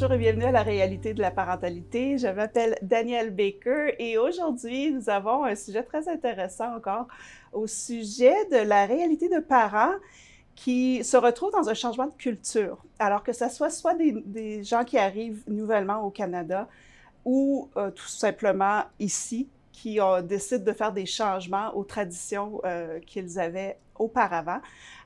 Bonjour et bienvenue à la réalité de la parentalité. Je m'appelle Danielle Baker et aujourd'hui, nous avons un sujet très intéressant encore au sujet de la réalité de parents qui se retrouvent dans un changement de culture. Alors que ce soit des gens qui arrivent nouvellement au Canada ou tout simplement ici, qui décident de faire des changements aux traditions qu'ils avaient auparavant.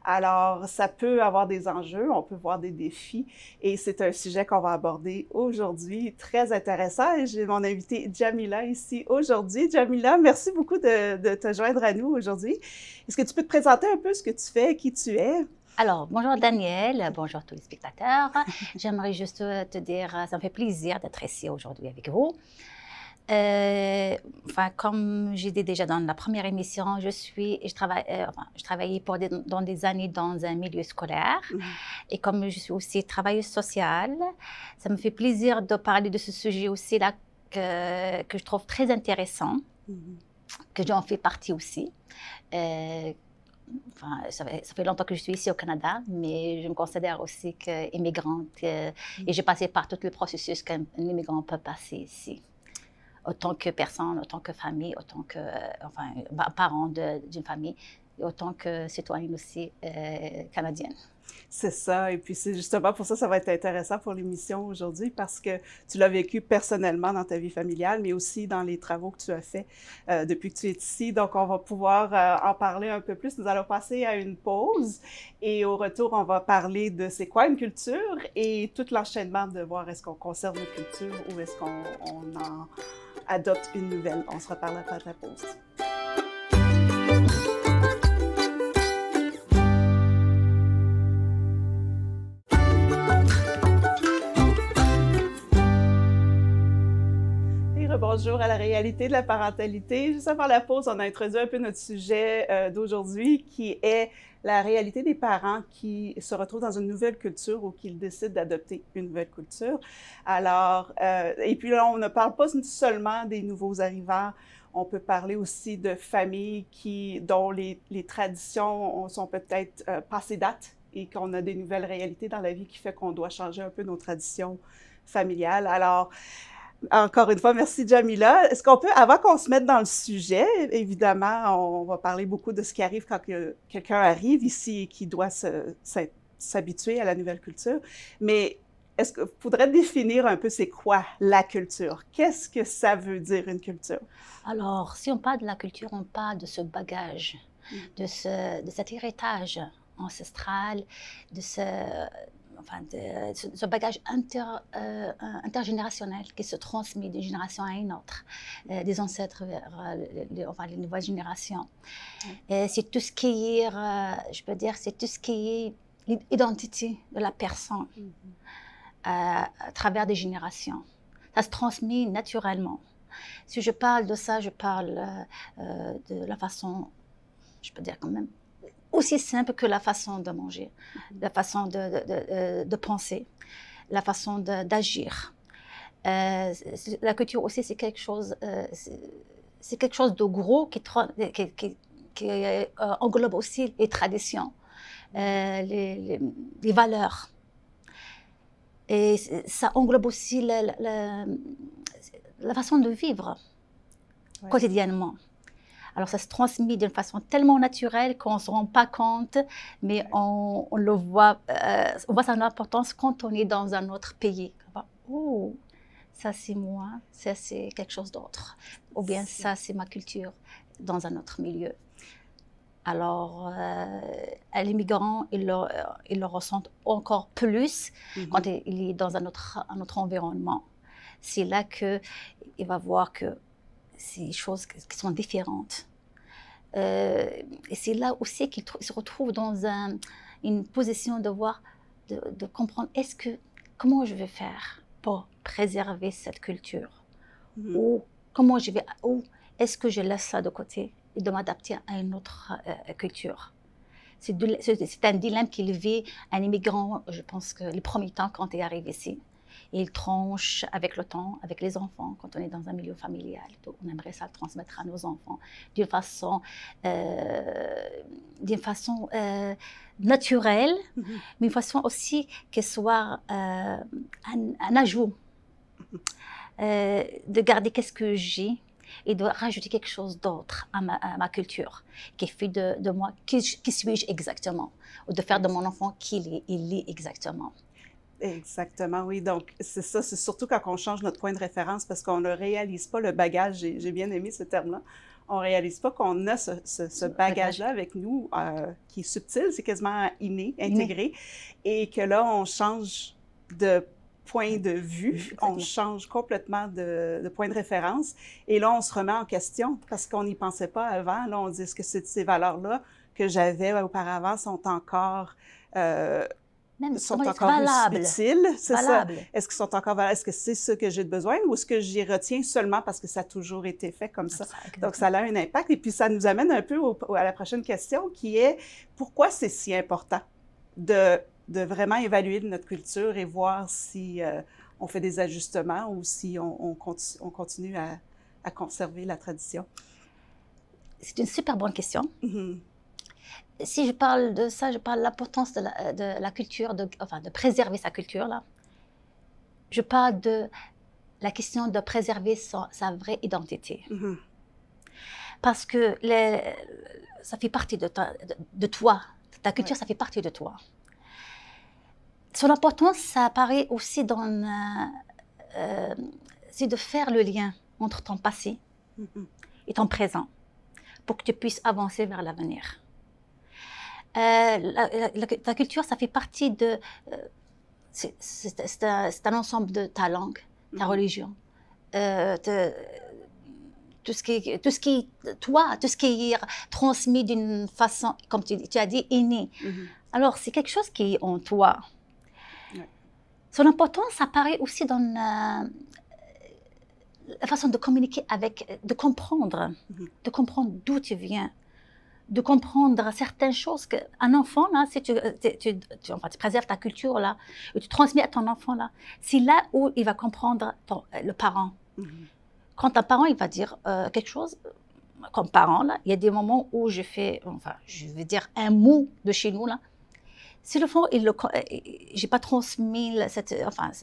Alors, ça peut avoir des enjeux, on peut voir des défis, et c'est un sujet qu'on va aborder aujourd'hui, très intéressant. Et j'ai mon invitée Jamila ici aujourd'hui. Jamila, merci beaucoup de te joindre à nous aujourd'hui. Est-ce que tu peux te présenter un peu ce que tu fais, qui tu es? Alors, bonjour Daniel, bonjour tous les spectateurs. J'aimerais juste te dire, ça me fait plaisir d'être ici aujourd'hui avec vous. Comme j'ai dit déjà dans la première émission, je travaillais dans des années dans un milieu scolaire. Et comme je suis aussi travailleuse sociale, ça me fait plaisir de parler de ce sujet aussi là que je trouve très intéressant, que j'en fais partie aussi. Ça fait longtemps que je suis ici au Canada, mais je me considère aussi qu'immigrante et j'ai passé par tout le processus qu'un immigrant peut passer ici. Autant que personne, autant que famille, autant que parent d'une famille, et autant que citoyenne aussi canadienne. C'est ça, et puis c'est justement pour ça que ça va être intéressant pour l'émission aujourd'hui, parce que tu l'as vécu personnellement dans ta vie familiale, mais aussi dans les travaux que tu as faits depuis que tu es ici. Donc, on va pouvoir en parler un peu plus. Nous allons passer à une pause, et au retour, on va parler de c'est quoi une culture et tout l'enchaînement de voir est-ce qu'on conserve une culture ou est-ce qu'on en adopte une nouvelle. On se reparle après la pause. Bonjour à la réalité de la parentalité. Juste avant la pause, on a introduit un peu notre sujet d'aujourd'hui qui est la réalité des parents qui se retrouvent dans une nouvelle culture ou qui décident d'adopter une nouvelle culture. Alors, et puis là, on ne parle pas seulement des nouveaux arrivants, on peut parler aussi de familles dont les traditions sont peut-être passées date et qu'on a des nouvelles réalités dans la vie qui fait qu'on doit changer un peu nos traditions familiales. Alors, encore une fois, merci Jamila. Est-ce qu'on peut, avant qu'on se mette dans le sujet, évidemment, on va parler beaucoup de ce qui arrive quand quelqu'un arrive ici et qui doit s'habituer à la nouvelle culture, mais est-ce qu'il faudrait définir un peu c'est quoi la culture? Qu'est-ce que ça veut dire une culture? Alors, si on parle de la culture, on parle de ce bagage, de cet héritage ancestral, de ce bagage intergénérationnel qui se transmet d'une génération à une autre, des ancêtres vers les nouvelles générations. C'est tout ce qui est, je peux dire, c'est tout ce qui est l'identité de la personne à travers des générations. Ça se transmet naturellement. Si je parle de ça, je parle de la façon, je peux dire quand même, aussi simple que la façon de manger, la façon de penser, la façon d'agir. La culture aussi, c'est quelque chose de gros qui englobe aussi les traditions, les valeurs. Et ça englobe aussi la façon de vivre quotidiennement. Alors, ça se transmet d'une façon tellement naturelle qu'on ne se rend pas compte, mais on le voit, on voit son importance quand on est dans un autre pays. Oh, ça c'est moi, ça c'est quelque chose d'autre. Ou bien ça c'est ma culture dans un autre milieu. Alors, l'immigrant, il le ressent encore plus quand il est dans un autre environnement. C'est là qu'il va voir que c'est des choses qui sont différentes. Et c'est là aussi qu'il se retrouve dans une position de voir, de comprendre comment je vais faire pour préserver cette culture, ou est-ce que je laisse ça de côté et de m'adapter à une autre culture. C'est un dilemme qu'il vit un immigrant, je pense que les premiers temps quand il arrive ici. Et il tranche avec le temps, avec les enfants, quand on est dans un milieu familial. Donc, on aimerait ça le transmettre à nos enfants d'une façon naturelle, mais une façon aussi qu'elle soit un ajout. De garder qu'est-ce que j'ai et de rajouter quelque chose d'autre à ma culture, qui fait de moi, qui suis-je exactement, ou de faire de mon enfant qui il est exactement. Exactement, oui. Donc, c'est ça, c'est surtout quand on change notre point de référence parce qu'on ne réalise pas le bagage. J'ai bien aimé ce terme-là. On ne réalise pas qu'on a ce bagage-là avec nous qui est subtil, c'est quasiment inné, intégré, et que là, on change de point de vue, exactement. On change complètement de point de référence, et là, on se remet en question parce qu'on n'y pensait pas avant. Là, on dit, est-ce que ces valeurs-là que j'avais auparavant sont encore... sont encore utiles, c'est ça. Est-ce qu'ils sont encore valables? Est-ce que c'est ce que j'ai besoin ou est-ce que j'y retiens seulement parce que ça a toujours été fait comme ça? Donc, ça a un impact. Et puis, ça nous amène un peu à la prochaine question qui est pourquoi c'est si important de vraiment évaluer notre culture et voir si on fait des ajustements ou si on continue à conserver la tradition? C'est une super bonne question. Si je parle de ça, je parle de l'importance de la culture, de préserver sa culture, là. Je parle de la question de préserver sa vraie identité. Parce que ça fait partie de toi. Ta culture, ça fait partie de toi. Son importance, ça apparaît aussi c'est de faire le lien entre ton passé et ton présent pour que tu puisses avancer vers l'avenir. Ta culture, ça fait partie de... c'est un ensemble de ta langue, ta religion, tout ce qui est transmis d'une façon, comme tu as dit, innée. Alors, c'est quelque chose qui est en toi. Son importance apparaît aussi dans la façon de communiquer de comprendre d'où tu viens, de comprendre certaines choses qu'un enfant, là, si tu préserves ta culture, là, et tu transmets à ton enfant, là, c'est là où il va comprendre le parent. Quand un parent, il va dire quelque chose, comme parent, là, il y a des moments où je vais dire un mot de chez nous, là. Si le fond, j'ai pas transmis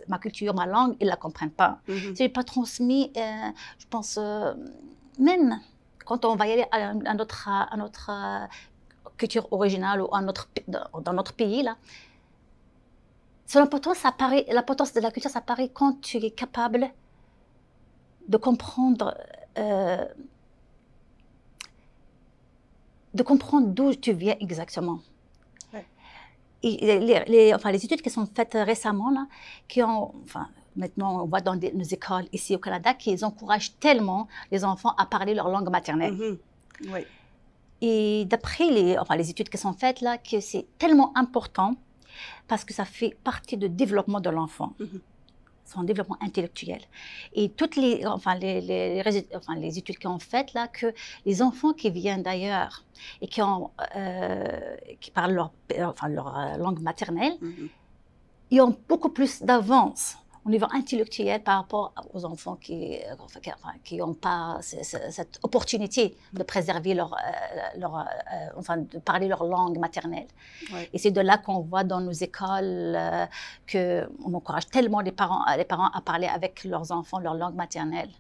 ma culture, ma langue, ils la comprennent pas. Si j'ai pas transmis, je pense, même quand on va y aller à notre culture originale ou dans notre pays, là, l'importance de la culture, ça apparaît quand tu es capable de comprendre d'où tu viens exactement. Et les études qui sont faites récemment, là, maintenant, on voit dans nos écoles ici au Canada qu'ils encouragent tellement les enfants à parler leur langue maternelle. Et d'après les études qui sont faites là, que c'est tellement important parce que ça fait partie du développement de l'enfant, son développement intellectuel. Et toutes les études qui ont faites là, que les enfants qui viennent d'ailleurs et qui parlent leur langue maternelle, ils ont beaucoup plus d'avance au niveau intellectuel par rapport aux enfants qui n'ont pas cette opportunité de préserver de parler leur langue maternelle. Et c'est de là qu'on voit dans nos écoles qu'on encourage tellement les parents à parler avec leurs enfants leur langue maternelle.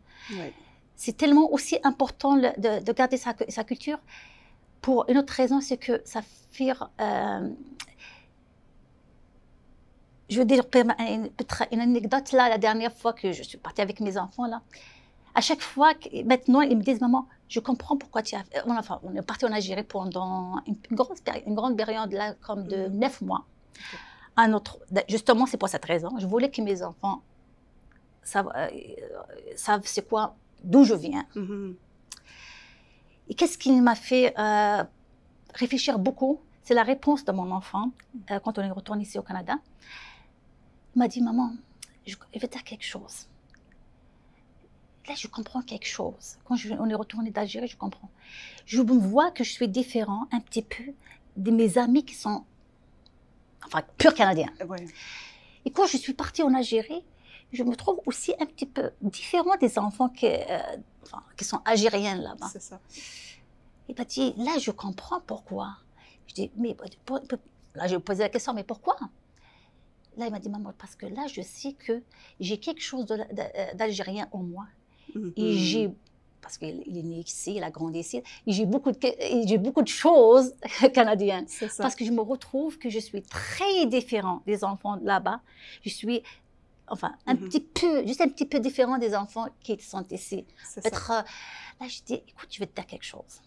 C'est tellement aussi important de garder sa culture pour une autre raison, c'est que ça fait... je veux dire une anecdote là, la dernière fois que je suis partie avec mes enfants là. À chaque fois, maintenant, ils me disent, maman, je comprends pourquoi tu as... on est parti en Algérie pendant une grande période là, comme de 9 mois. Justement, c'est pour cette raison. Je voulais que mes enfants savent c'est quoi, d'où je viens. Et qu'est-ce qui m'a fait réfléchir beaucoup, c'est la réponse de mon enfant quand on est retourné ici au Canada. Il m'a dit, maman, je vais dire quelque chose. Là, je comprends quelque chose. Quand on est retourné d'Algérie, je comprends. Je me vois que je suis différent un petit peu de mes amis qui sont, purs Canadiens. Et quand je suis partie en Algérie, je me trouve aussi un petit peu différent des enfants qui sont algériens là-bas. C'est ça. Il m'a dit, là, je comprends pourquoi. Je dis, mais là, je lui ai posé la question, mais pourquoi? Là, il m'a dit, maman, parce que là, je sais que j'ai quelque chose d'algérien en moi. Et parce qu'il est né ici, il a grandi ici, et j'ai beaucoup de choses canadiennes. Parce que je me retrouve que je suis très différent des enfants là-bas. Je suis, enfin, juste un petit peu différent des enfants qui sont ici. Là, je dis, écoute, je vais te dire quelque chose.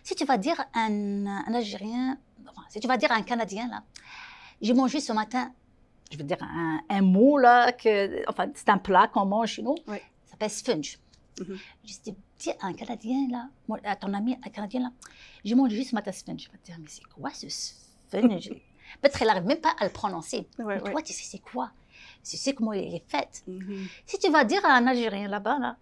Si tu vas dire un Algérien, si tu vas dire un Canadien, là, j'ai mangé ce matin, je veux dire un mot, là, c'est un plat qu'on mange chez nous, ça s'appelle sponge. Je dis à un Canadien, là, à ton ami, un Canadien, là, j'ai mangé ce matin sponge. Je vais te dire, mais c'est quoi ce sponge? Peut-être qu'elle n'arrive même pas à le prononcer. Mais toi, tu sais c'est quoi? Tu sais comment il est fait. Si tu vas dire à un Algérien là-bas, là,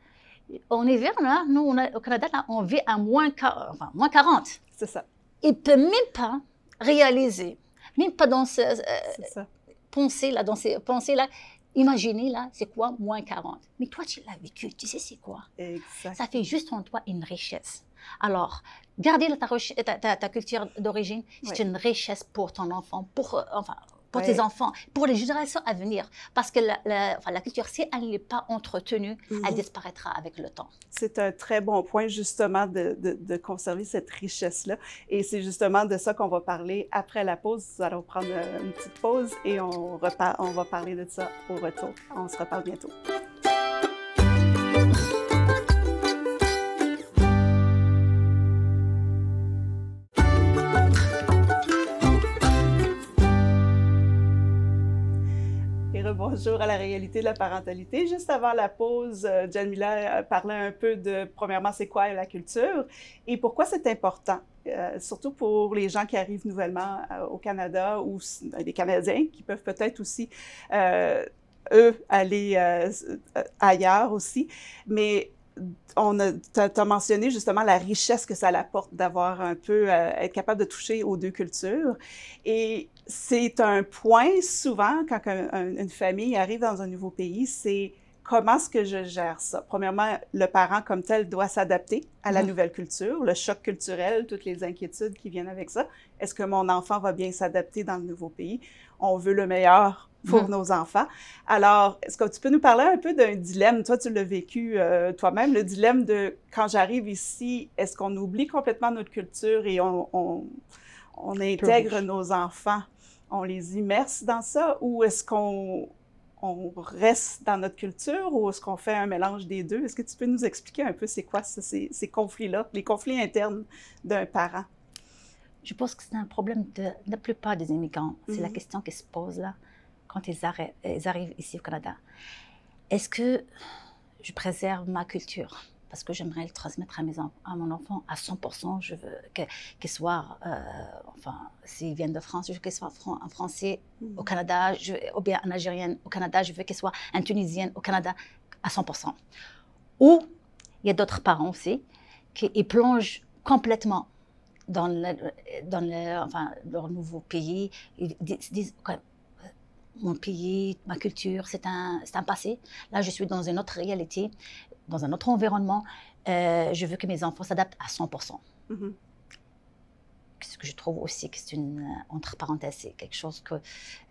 en hiver, là, nous, au Canada, là, on vit à moins 40. C'est ça. Il ne peut même pas réaliser, même pas dans penser là, imaginer là, c'est quoi moins 40. Mais toi, tu l'as vécu, tu sais c'est quoi. Exact. Ça fait juste en toi une richesse. Alors, garder ta culture d'origine, c'est une richesse pour ton enfant, pour tes enfants, pour les générations à venir. Parce que la culture, si elle n'est pas entretenue, elle disparaîtra avec le temps. C'est un très bon point, justement, de conserver cette richesse-là. Et c'est justement de ça qu'on va parler après la pause. Nous allons prendre une petite pause et on va parler de ça au retour. On se reparle bientôt. Bonjour à la réalité de la parentalité. Juste avant la pause, Jamila parlait un peu de, premièrement, c'est quoi la culture et pourquoi c'est important, surtout pour les gens qui arrivent nouvellement au Canada ou des Canadiens qui peuvent peut-être aussi, eux, aller ailleurs aussi. Mais tu as mentionné justement la richesse que ça apporte d'avoir un peu, être capable de toucher aux deux cultures. Et c'est un point souvent quand une famille arrive dans un nouveau pays, c'est comment est-ce que je gère ça? Premièrement, le parent comme tel doit s'adapter à la nouvelle culture, le choc culturel, toutes les inquiétudes qui viennent avec ça. Est-ce que mon enfant va bien s'adapter dans le nouveau pays? On veut le meilleur pour nos enfants. Alors, est-ce que tu peux nous parler un peu d'un dilemme? Toi, tu l'as vécu toi-même, le dilemme de quand j'arrive ici, est-ce qu'on oublie complètement notre culture et on intègre nos enfants, on les immerse dans ça, ou est-ce qu'on reste dans notre culture, ou est-ce qu'on fait un mélange des deux? Est-ce que tu peux nous expliquer un peu c'est quoi ça, ces conflits-là, les conflits internes d'un parent? Je pense que c'est un problème de la plupart des immigrants. C'est la question qui se pose là, quand ils arrivent ici au Canada. Est-ce que je préserve ma culture? Parce que j'aimerais le transmettre à mon enfant à 100%. Je veux qu'il soit, s'il vient de France, je veux qu'il soit un Français au Canada, ou bien un Algérien au Canada, je veux qu'il soit un Tunisien au Canada à 100%. Ou il y a d'autres parents aussi qui plongent complètement dans leur nouveau pays. Ils disent, mon pays, ma culture, c'est un passé. Là, je suis dans une autre réalité, dans un autre environnement. Je veux que mes enfants s'adaptent à 100%. Ce que je trouve aussi que c'est entre parenthèses, c'est quelque chose que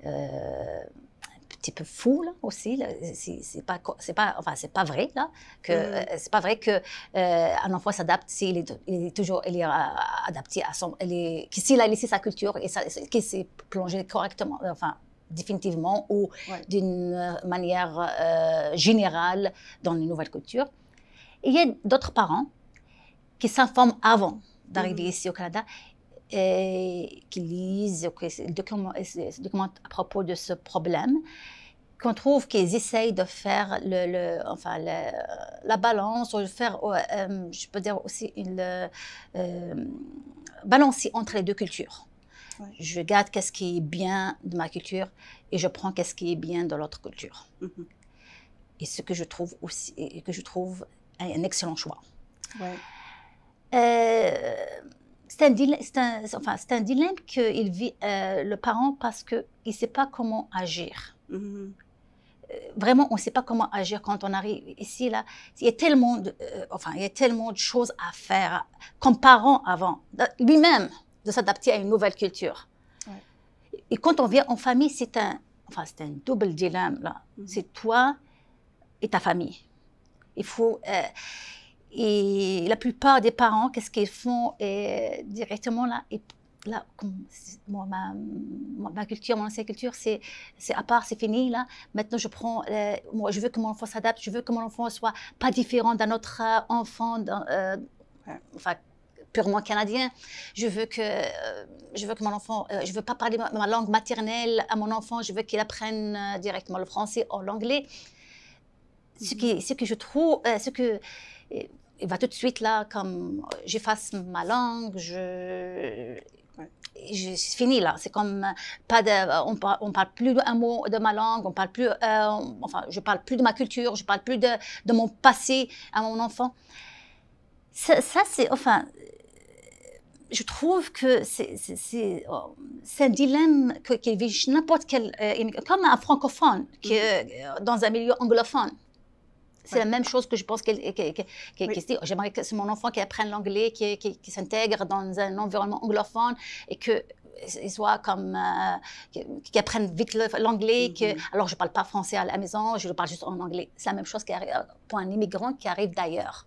un petit peu fou là aussi. Là. C'est pas vrai là. C'est pas vrai que un enfant s'adapte s'il est adapté à son, s'il a laissé sa culture et qu'il s'est plongé correctement, définitivement ou d'une manière générale dans une nouvelle culture. Et il y a d'autres parents qui s'informent avant d'arriver ici au Canada et qui lisent, qui se documentent à propos de ce problème, qu'on trouve qu'ils essayent de faire la balance, ou de faire, je peux dire aussi, balancer entre les deux cultures. Je garde qu'est-ce qui est bien de ma culture et je prends qu'est-ce qui est bien de l'autre culture. Et ce que je trouve aussi, et que je trouve un excellent choix. C'est un dilemme qu'il vit le parent parce qu'il ne sait pas comment agir. vraiment, on ne sait pas comment agir quand on arrive ici, là. Il y a tellement il y a tellement de choses à faire, comme parents avant, lui-même, de s'adapter à une nouvelle culture. Ouais. Et quand on vient en famille, c'est un double dilemme, là. C'est toi et ta famille. Il faut... et la plupart des parents, qu'est-ce qu'ils font directement là, comme moi, ma culture, mon ancienne culture, c'est à part, c'est fini là. Maintenant, moi, je veux que mon enfant s'adapte, je veux que mon enfant soit pas différent d'un autre enfant, purement canadien. Je veux que mon enfant, je veux pas parler ma langue maternelle à mon enfant, je veux qu'il apprenne directement le français ou l'anglais. Ce que je trouve, il va tout de suite là, comme j'efface ma langue, c'est fini là. C'est comme on parle plus un mot de ma langue, on parle plus, je parle plus de ma culture, je parle plus de mon passé à mon enfant. Ça c'est, je trouve que c'est un dilemme qui vit n'importe quel, comme un francophone qui dans un milieu anglophone. C'est la même chose que je pense qu'il dit. J'aimerais que c'est mon enfant qui apprenne l'anglais, qui s'intègre dans un environnement anglophone et qu'il soit comme... qui apprenne vite l'anglais. Alors, je ne parle pas français à la maison, je le parle juste en anglais. C'est la même chose pour un immigrant qui arrive d'ailleurs.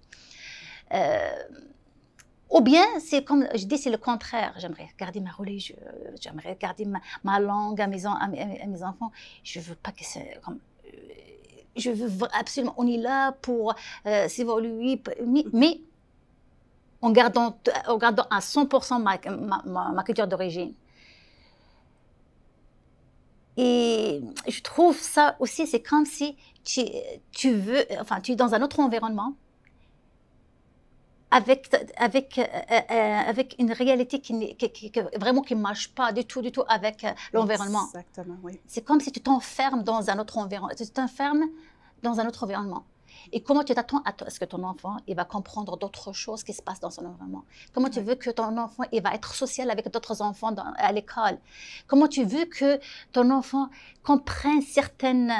Ou bien, c'est comme je dis, c'est le contraire. J'aimerais garder ma religion, j'aimerais garder ma langue à mes enfants. Je ne veux pas que c'est comme... Je veux absolument, on est là pour s'évoluer, mais en gardant à 100% ma culture d'origine. Et je trouve ça aussi, c'est comme si tu es dans un autre environnement, avec une réalité qui vraiment qui ne marche pas du tout avec l'environnement. Exactement, oui. C'est comme si tu t'enfermes dans un autre environnement. Tu t'enfermes dans un autre environnement. Et comment tu t'attends à ce que ton enfant il va comprendre d'autres choses qui se passent dans son environnement? Comment tu veux que ton enfant il va être social avec d'autres enfants à l'école? Comment tu veux que ton enfant comprenne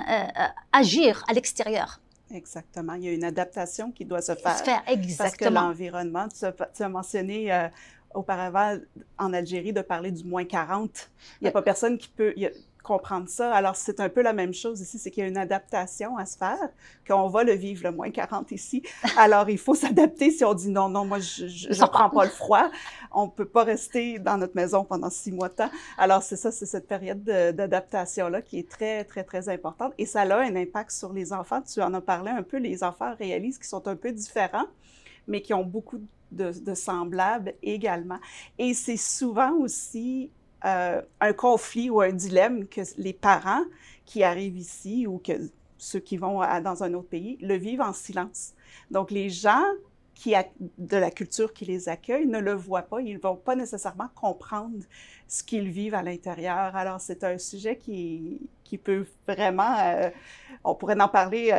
agir à l'extérieur? Exactement. Il y a une adaptation qui doit se faire. Exactement. Parce que l'environnement, tu as mentionné auparavant en Algérie de parler du moins 40. Il n'y a pas personne qui peut comprendre ça. Alors, c'est un peu la même chose ici, c'est qu'il y a une adaptation à se faire, qu'on va le vivre le moins 40 ici. Alors, il faut s'adapter si on dit non, moi, je ne prends pas le froid. On ne peut pas rester dans notre maison pendant 6 mois de temps. Alors, c'est cette période d'adaptation-là qui est très, très, très importante. Et ça a un impact sur les enfants. Tu en as parlé un peu, les enfants réalisent qu'ils sont un peu différents, mais qui ont beaucoup de semblables également. Et c'est souvent aussi un conflit ou un dilemme que les parents qui arrivent ici ou que ceux qui vont dans un autre pays le vivent en silence. Donc, les gens de la culture qui les accueille ne le voient pas. Ils ne vont pas nécessairement comprendre ce qu'ils vivent à l'intérieur. Alors, c'est un sujet qui peut vraiment... on pourrait en parler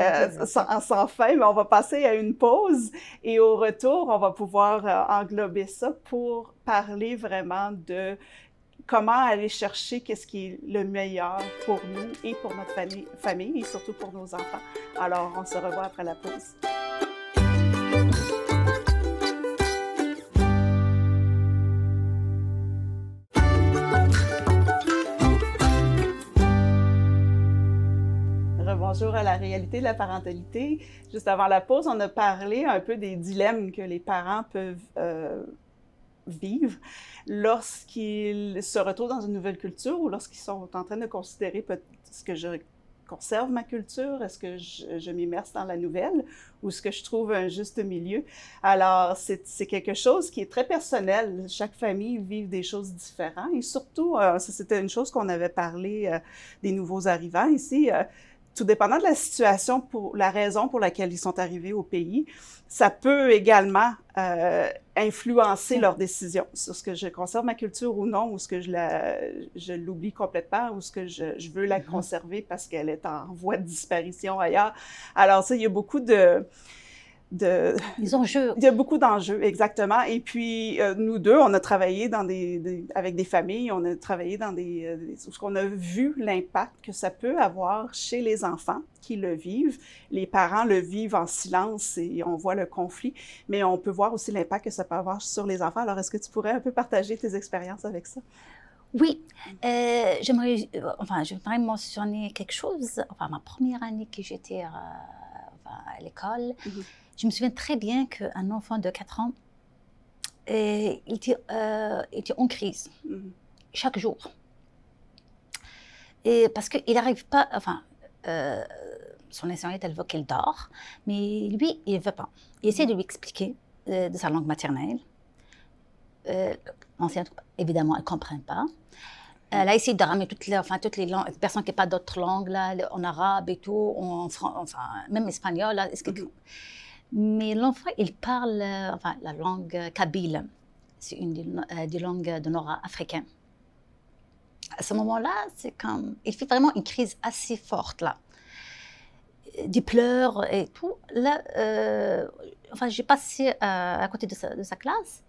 sans fin, mais on va passer à une pause et au retour, on va pouvoir englober ça pour parler vraiment de comment aller chercher qu'est-ce qui est le meilleur pour nous et pour notre famille et surtout pour nos enfants. Alors, on se revoit après la pause. Bonjour à la réalité de la parentalité. Juste avant la pause, on a parlé un peu des dilemmes que les parents peuvent vivre lorsqu'ils se retrouvent dans une nouvelle culture ou lorsqu'ils sont en train de considérer est-ce que je conserve ma culture, est-ce que je m'immerse dans la nouvelle ou est-ce que je trouve un juste milieu. Alors, c'est quelque chose qui est très personnel. Chaque famille vit des choses différentes et surtout, ça c'était une chose qu'on avait parlé des nouveaux arrivants ici, tout dépendant de la situation, pour la raison pour laquelle ils sont arrivés au pays, ça peut également influencer leurs décisions sur ce que je conserve ma culture ou non, ou ce que je l'oublie complètement, ou ce que je veux la conserver parce qu'elle est en voie de disparition ailleurs. Alors ça, il y a beaucoup Les enjeux. Il y a beaucoup d'enjeux, exactement. Et puis, nous deux, on a travaillé avec des familles, on a travaillé dans où on a vu l'impact que ça peut avoir chez les enfants qui le vivent. Les parents le vivent en silence et on voit le conflit, mais on peut voir aussi l'impact que ça peut avoir sur les enfants. Alors, est-ce que tu pourrais un peu partager tes expériences avec ça? Oui, j'aimerais mentionner quelque chose. Enfin, ma première année que j'étais à l'école, je me souviens très bien qu'un enfant de 4 ans était en crise chaque jour. Et parce qu'il n'arrive pas, son enseignante, elle veut qu'il dort, mais lui, il ne veut pas. Il essaie de lui expliquer de sa langue maternelle. L'enseignante, évidemment, elle ne comprend pas. Elle a essayé de ramener toutes les langues, personnes qui n'ont pas d'autres langues, là, en arabe et tout, même espagnol. Là, mais l'enfant, il parle la langue kabyle. C'est une des langues de nord-africain. À ce moment-là, il fait vraiment une crise assez forte, là. Des pleurs et tout. Là, j'ai passé à côté de sa classe.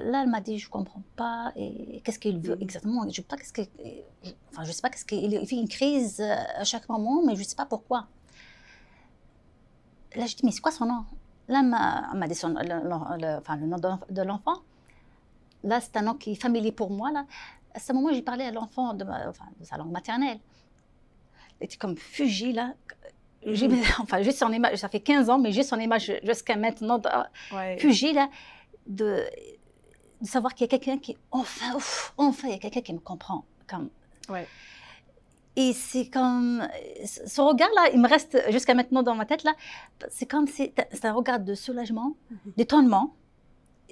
Là, elle m'a dit, je ne comprends pas, et qu'est-ce qu'il veut exactement. Je ne sais pas qu'est-ce qu'il fait une crise à chaque moment, mais je ne sais pas pourquoi. Là, je dis, mais c'est quoi son nom? Là, elle m'a dit le nom de l'enfant. Là, c'est un nom qui est familier pour moi. Là. À ce moment, j'ai parlé à l'enfant de sa langue maternelle. Il était comme fugé, là. J'ai son image, ça fait 15 ans, mais j'ai son image jusqu'à maintenant, fugé, là. De savoir qu'il y a quelqu'un qui, enfin, il y a quelqu'un qui me comprend. Et c'est comme, ce regard-là, il me reste jusqu'à maintenant dans ma tête, là, c'est comme, c'est un regard de soulagement, d'étonnement.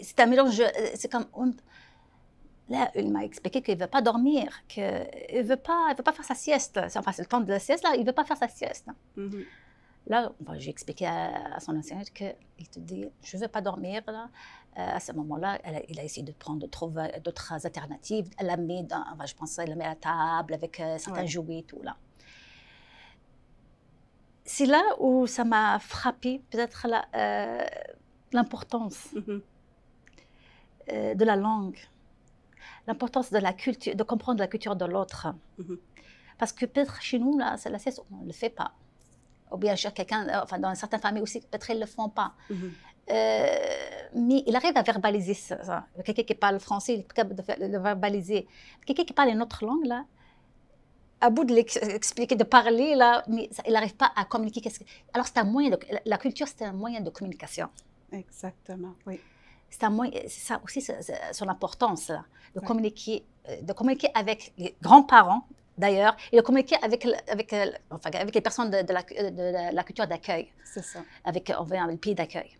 C'est un mélange, c'est comme, là, il m'a expliqué qu'il ne veut pas dormir, qu'il ne veut pas faire sa sieste. C'est le temps de la sieste, là, il ne veut pas faire sa sieste. Là, j'ai expliqué à son enseignante qu'il te dit, je ne veux pas dormir, là. À ce moment-là, il a essayé de trouver d'autres alternatives. Elle l'a mis je pense qu'elle l'a mis à la table avec certains jouets et tout, là. C'est là où ça m'a frappé, peut-être l'importance de la langue, l'importance de la culture, de comprendre la culture de l'autre. Parce que peut-être chez nous, là, la sieste, on ne le fait pas. Ou bien dans certaines familles aussi, peut-être ils ne le font pas. Mais il arrive à verbaliser ça. Quelqu'un qui parle français, il est capable de le verbaliser. Quelqu'un qui parle une autre langue, là, à bout de l'expliquer, de parler, là, mais il n'arrive pas à communiquer. Alors, la culture, c'est un moyen de communication. Exactement, oui. C'est ça aussi, son importance, là, de communiquer avec les grands-parents, d'ailleurs, et de communiquer avec les personnes de la culture d'accueil. C'est ça. Avec le pays d'accueil.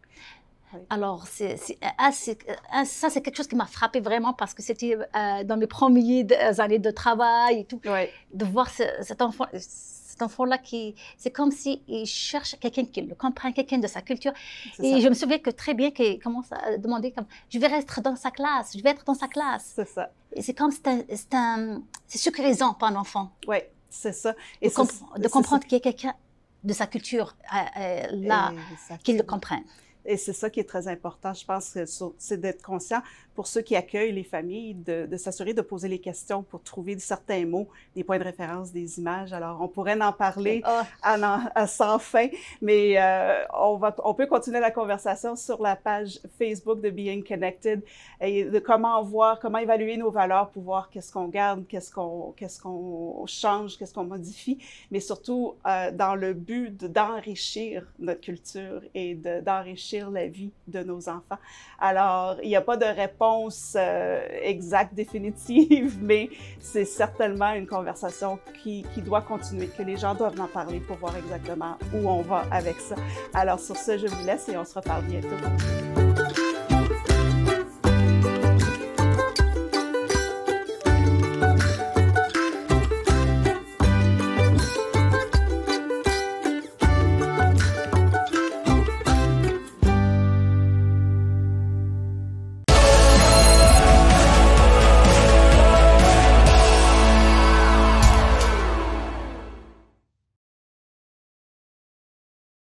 Oui. Alors, ça, c'est quelque chose qui m'a frappée vraiment parce que c'était dans mes premières années de travail et tout, de voir cet enfant-là c'est comme s'il cherche quelqu'un qui le comprend, quelqu'un de sa culture. Et je me souviens que très bien qu'il commence à demander je vais être dans sa classe, je vais être dans sa classe. C'est ça. Et c'est comme c'est sécurisant pour un enfant. Oui, c'est ça. Et de comprendre qu'il y a quelqu'un de sa culture là, qui le comprenne. Et c'est ça qui est très important, je pense, c'est d'être conscient pour ceux qui accueillent les familles, de s'assurer de poser les questions pour trouver certains mots, des points de référence, des images. Alors, on pourrait en parler à sans fin, mais on peut continuer la conversation sur la page Facebook de Being Connected et de comment évaluer nos valeurs pour voir qu'est-ce qu'on garde, qu'est-ce qu'on change, qu'est-ce qu'on modifie, mais surtout dans le but d'enrichir notre culture et d'enrichir la vie de nos enfants. Alors, il n'y a pas de réponse exacte, définitive, mais c'est certainement une conversation qui doit continuer, que les gens doivent en parler pour voir exactement où on va avec ça. Alors, sur ce, je vous laisse et on se reparle bientôt.